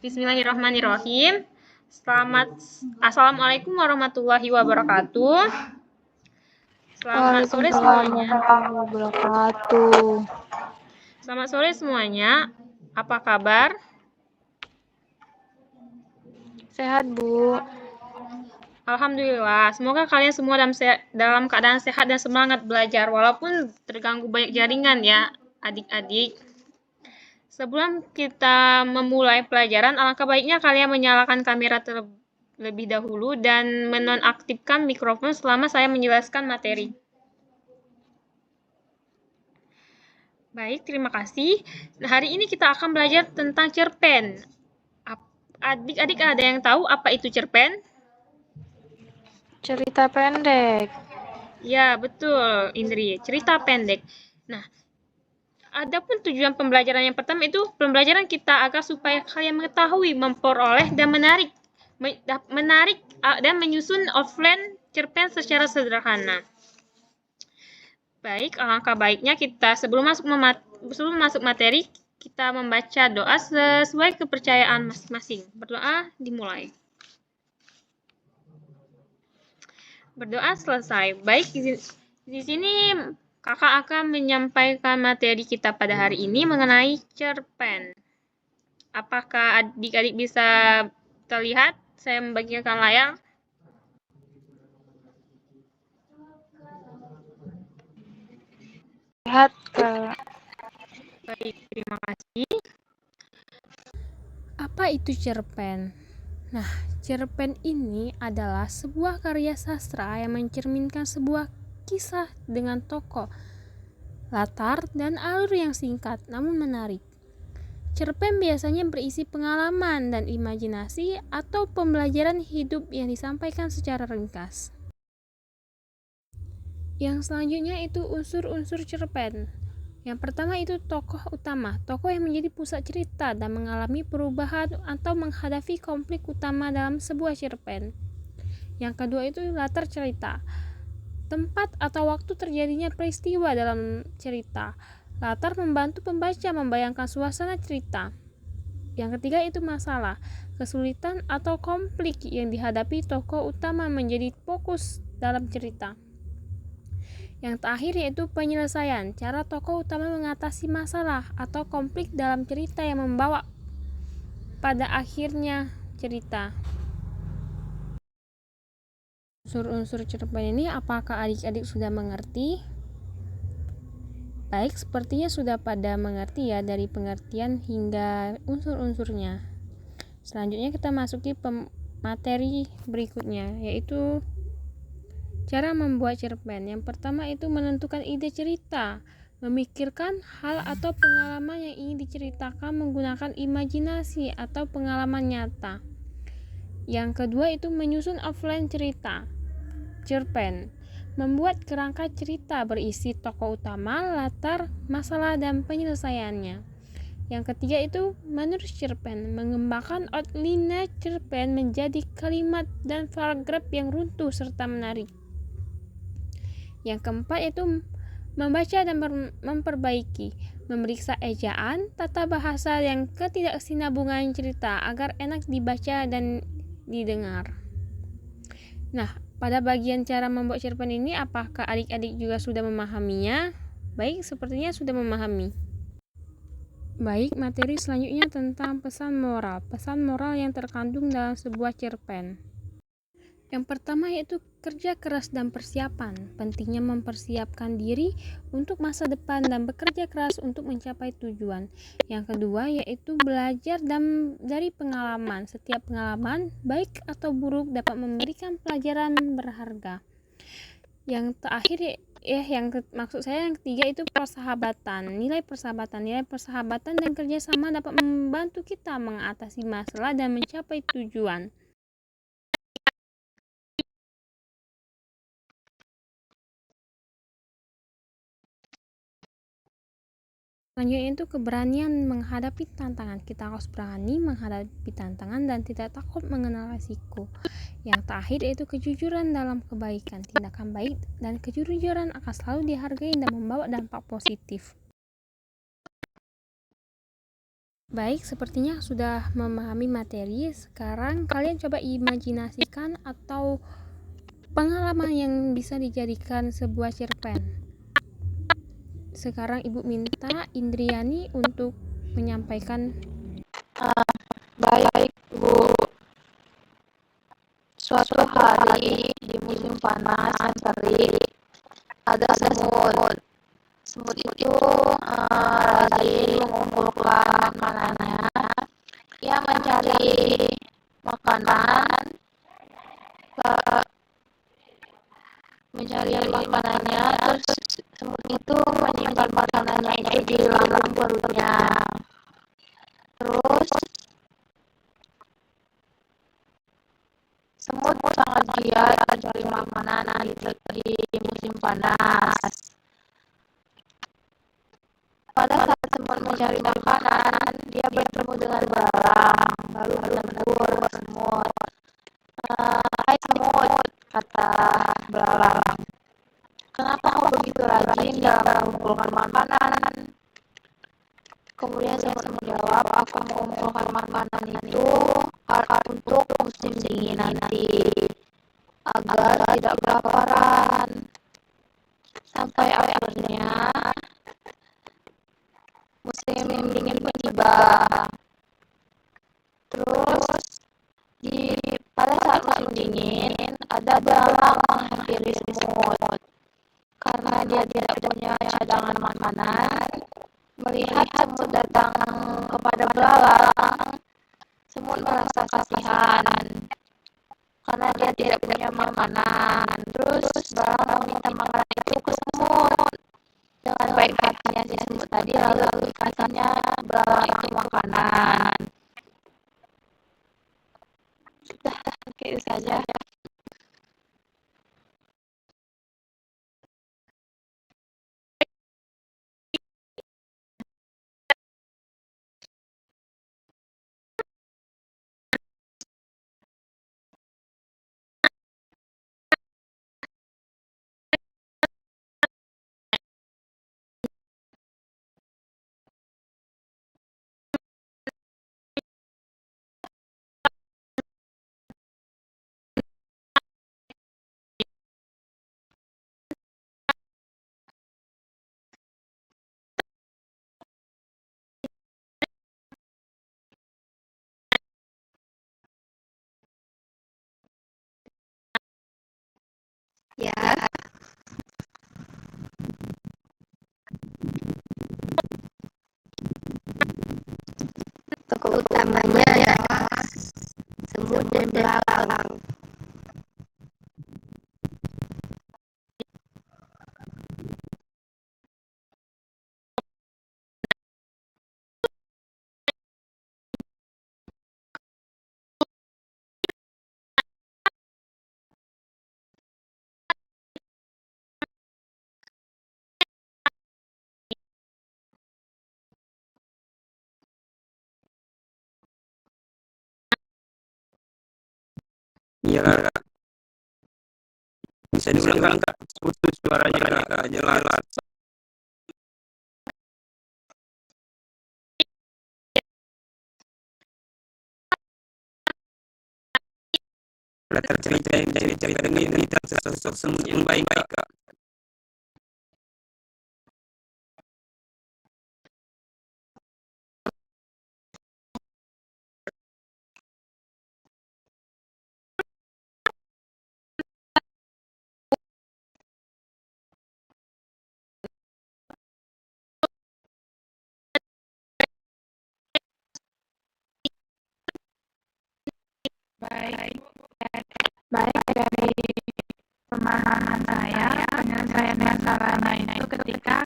Bismillahirrahmanirrahim. Assalamualaikum warahmatullahi wabarakatuh. Selamat sore Waalaikumsalam semuanya. warahmatullahi wabarakatuh. Selamat sore semuanya. Apa kabar? Sehat, Bu. Alhamdulillah. Semoga kalian semua dalam keadaan sehat dan semangat belajar walaupun terganggu banyak jaringan ya, adik-adik. Sebelum kita memulai pelajaran, alangkah baiknya kalian menyalakan kamera terlebih dahulu dan menonaktifkan mikrofon selama saya menjelaskan materi. Baik, terima kasih. Nah, hari ini kita akan belajar tentang cerpen. Adik-adik ada yang tahu apa itu cerpen? Cerita pendek. Ya, betul, Indri. Cerita pendek. Nah, adapun tujuan pembelajaran yang pertama itu pembelajaran kita agar supaya kalian mengetahui, memperoleh dan menarik dan menyusun outline cerpen secara sederhana. Baik, alangkah baiknya kita sebelum masuk materi kita membaca doa sesuai kepercayaan masing-masing. Berdoa dimulai. Berdoa selesai. Baik, di sini kakak akan menyampaikan materi kita pada hari ini mengenai cerpen. Apakah adik-adik bisa terlihat? Saya membagikan layar. Sehat, Kak. Baik, terima kasih. Apa itu cerpen? Nah, cerpen ini adalah sebuah karya sastra yang mencerminkan sebuah kisah dengan tokoh, latar, dan alur yang singkat namun menarik. Cerpen biasanya berisi pengalaman dan imajinasi atau pembelajaran hidup yang disampaikan secara ringkas. Yang selanjutnya itu unsur-unsur cerpen. Yang pertama itu tokoh utama, tokoh yang menjadi pusat cerita dan mengalami perubahan atau menghadapi konflik utama dalam sebuah cerpen. Yang kedua itu latar cerita, tempat atau waktu terjadinya peristiwa dalam cerita. Latar membantu pembaca membayangkan suasana cerita. Yang ketiga itu masalah, kesulitan atau konflik yang dihadapi tokoh utama menjadi fokus dalam cerita. Yang terakhir yaitu penyelesaian, cara tokoh utama mengatasi masalah atau konflik dalam cerita yang membawa pada akhirnya cerita. Unsur-unsur cerpen ini apakah adik-adik sudah mengerti? Baik, sepertinya sudah pada mengerti ya dari pengertian hingga unsur-unsurnya. Selanjutnya kita masuki materi berikutnya, yaitu cara membuat cerpen. Yang pertama itu menentukan ide cerita, memikirkan hal atau pengalaman yang ingin diceritakan menggunakan imajinasi atau pengalaman nyata. Yang kedua itu menyusun outline cerita. Cerpen membuat kerangka cerita berisi tokoh utama, latar, masalah, dan penyelesaiannya. Yang ketiga itu menulis cerpen, mengembangkan outline cerpen menjadi kalimat dan paragraf yang runtuh serta menarik. Yang keempat itu membaca dan memperbaiki, memeriksa ejaan, tata bahasa yang ketidaksinambungan cerita agar enak dibaca dan didengar. Nah, pada bagian cara membuat cerpen ini apakah adik-adik juga sudah memahaminya? Baik, sepertinya sudah memahami. Baik, materi selanjutnya tentang pesan moral yang terkandung dalam sebuah cerpen. Yang pertama yaitu kerja keras dan persiapan. Pentingnya mempersiapkan diri untuk masa depan dan bekerja keras untuk mencapai tujuan. Yang kedua yaitu belajar dari pengalaman. Setiap pengalaman, baik atau buruk, dapat memberikan pelajaran berharga. Yang terakhir maksud saya yang ketiga itu persahabatan. Nilai persahabatan dan kerjasama dapat membantu kita mengatasi masalah dan mencapai tujuan. Selanjutnya itu keberanian menghadapi tantangan. Kita harus berani menghadapi tantangan dan tidak takut mengenal risiko. Yang terakhir yaitu kejujuran dalam kebaikan. Tindakan baik dan kejujuran akan selalu dihargai dan membawa dampak positif. Baik, sepertinya sudah memahami materi. Sekarang kalian coba imajinasikan atau pengalaman yang bisa dijadikan sebuah cerpen. Sekarang Ibu minta Indriani untuk menyampaikan. Baik, Bu. Suatu hari di musim panas yang terik, ada semut. Semut itu rajin mengumpulkan makanannya. Ia mencari makanan, eh, terus semut itu menyimpan makanannya itu di lambung perutnya. Terus semut sangat giat mencari makanan di musim panas. Pada saat semut mencari makanan, dia bertemu dengan belalang, lalu menegur semut. Hai semut, kata belalang. Kenapa kau begitu rajin dalam mengumpulkan makanan? Kemudian semut menjawab, aku mengumpulkan makanan itu untuk musim dingin nanti, agar tidak kelaparan. Sampai akhirnya musim dingin pun tiba. Terus pada saat musim dingin ada belalang menghampiri semut. Karena dia tidak punya cadangan makanan, melihat semut datang kepada belalang, semut merasa kasihan karena dia tidak punya makanan. Terus belalang meminta makanan itu ke semut. Dengan baik hatinya si semut tadi lalu dikasihnya belalang itu makanan. Sudah, itu saja. Ya, tokoh utamanya adalah semut dan belalang. Iya, Kak. Bisa diulang Kak? Putus suaranya Kak, jelas. Latar cerita yang diceritakan ini tentang sosok semut yang baik Kak. Baik, dari pemahaman saya, penyelesaian masalahnya itu ketika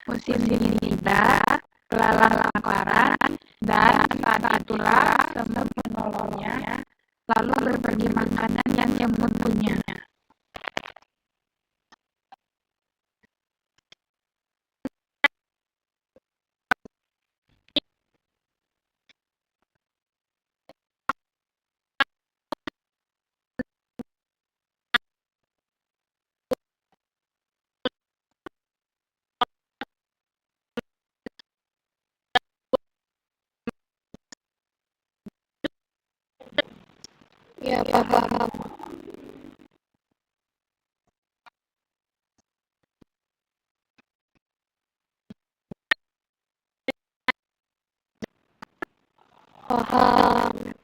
musim dingin tiba, belalang kelaparan, dan saat itulah semut menolongnya, lalu berbagi makanan yang semut punya. Ya, paham. Paham.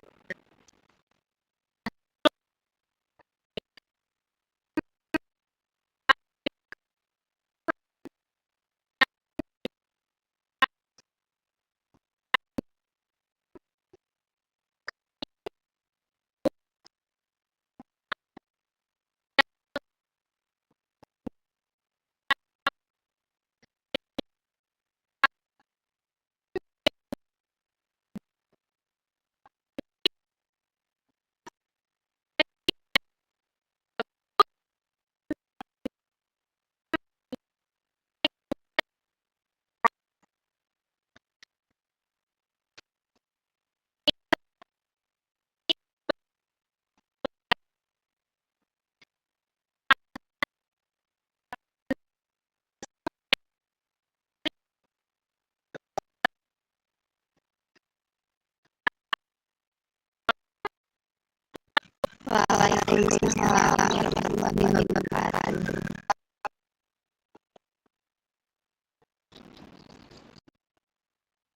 Waalaikumsalam warahmatullahi